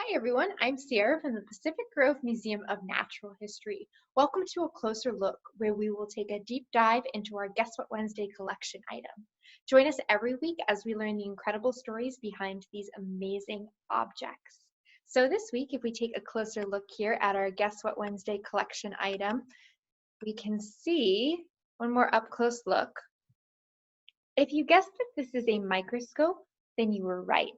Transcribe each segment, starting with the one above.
Hi everyone, I'm Sierra from the Pacific Grove Museum of Natural History. Welcome to a closer look where we will take a deep dive into our Guess What Wednesday collection item. Join us every week as we learn the incredible stories behind these amazing objects. So this week, if we take a closer look here at our Guess What Wednesday collection item, we can see one more up close look. If you guessed that this is a microscope, then you were right.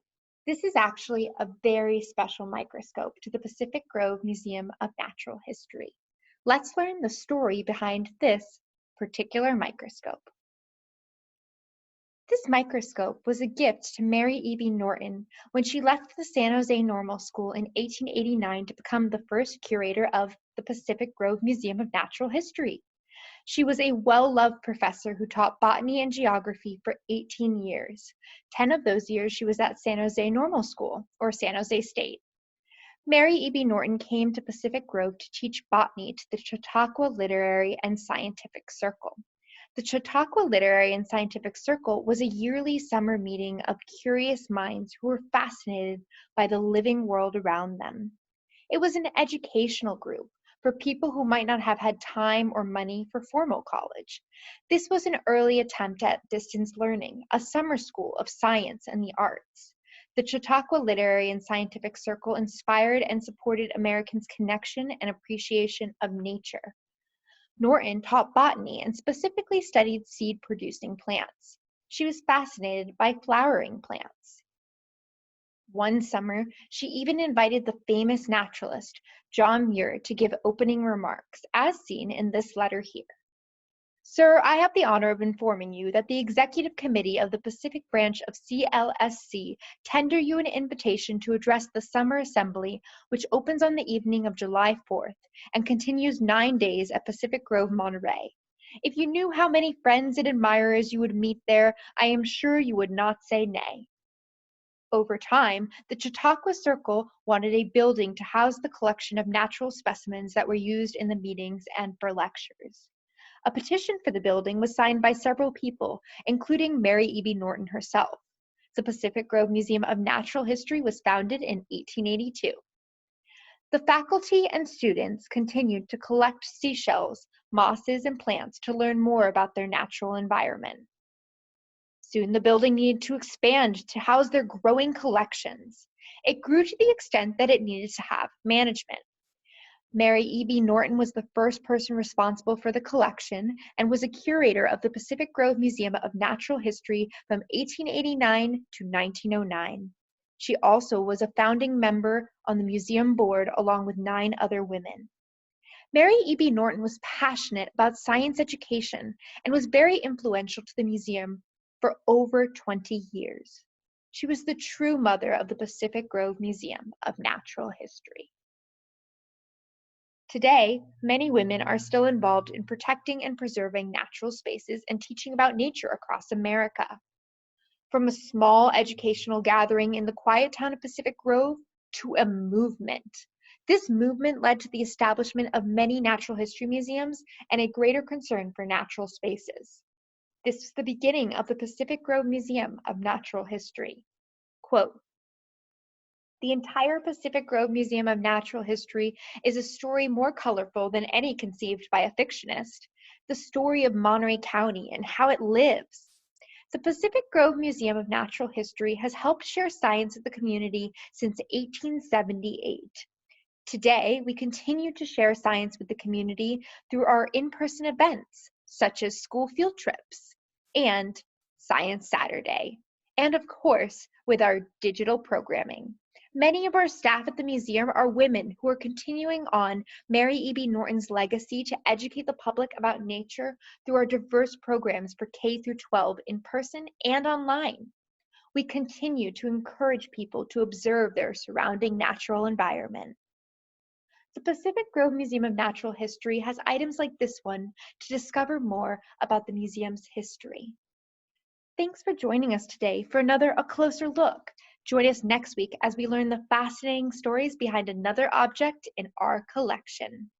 This is actually a very special microscope to the Pacific Grove Museum of Natural History. Let's learn the story behind this particular microscope. This microscope was a gift to Mary EB Norton when she left the San Jose Normal School in 1889 to become the first curator of the Pacific Grove Museum of Natural History. She was a well-loved professor who taught botany and geography for 18 years. 10 of those years she was at San Jose Normal School, or San Jose State. Mary E.B. Norton came to Pacific Grove to teach botany to the Chautauqua Literary and Scientific Circle. The Chautauqua Literary and Scientific Circle was a yearly summer meeting of curious minds who were fascinated by the living world around them. It was an educational group for people who might not have had time or money for formal college. This was an early attempt at distance learning, a summer school of science and the arts. The Chautauqua Literary and Scientific Circle inspired and supported Americans' connection and appreciation of nature. Norton taught botany and specifically studied seed-producing plants. She was fascinated by flowering plants. One summer, she even invited the famous naturalist, John Muir, to give opening remarks, as seen in this letter here. Sir, I have the honor of informing you that the Executive Committee of the Pacific Branch of CLSC tender you an invitation to address the Summer Assembly, which opens on the evening of July 4th and continues 9 days at Pacific Grove, Monterey. If you knew how many friends and admirers you would meet there, I am sure you would not say nay. Over time, the Chautauqua Circle wanted a building to house the collection of natural specimens that were used in the meetings and for lectures. A petition for the building was signed by several people, including Mary E.B. Norton herself. The Pacific Grove Museum of Natural History was founded in 1882. The faculty and students continued to collect seashells, mosses, and plants to learn more about their natural environment. Soon the building needed to expand to house their growing collections. It grew to the extent that it needed to have management. Mary E.B. Norton was the first person responsible for the collection and was a curator of the Pacific Grove Museum of Natural History from 1889 to 1909. She also was a founding member on the museum board along with 9 other women. Mary E.B. Norton was passionate about science education and was very influential to the museum for over 20 years. She was the true mother of the Pacific Grove Museum of Natural History. Today, many women are still involved in protecting and preserving natural spaces and teaching about nature across America. From a small educational gathering in the quiet town of Pacific Grove to a movement. This movement led to the establishment of many natural history museums and a greater concern for natural spaces. This was the beginning of the Pacific Grove Museum of Natural History. Quote, "The entire Pacific Grove Museum of Natural History is a story more colorful than any conceived by a fictionist, the story of Monterey County and how it lives. The Pacific Grove Museum of Natural History has helped share science with the community since 1878. Today, we continue to share science with the community through our in-person events, such as school field trips and Science Saturday, and of course, with our digital programming. Many of our staff at the museum are women who are continuing on Mary E.B. Norton's legacy to educate the public about nature through our diverse programs for K through 12 in person and online. We continue to encourage people to observe their surrounding natural environment. The Pacific Grove Museum of Natural History has items like this one to discover more about the museum's history. Thanks for joining us today for another A Closer Look. Join us next week as we learn the fascinating stories behind another object in our collection.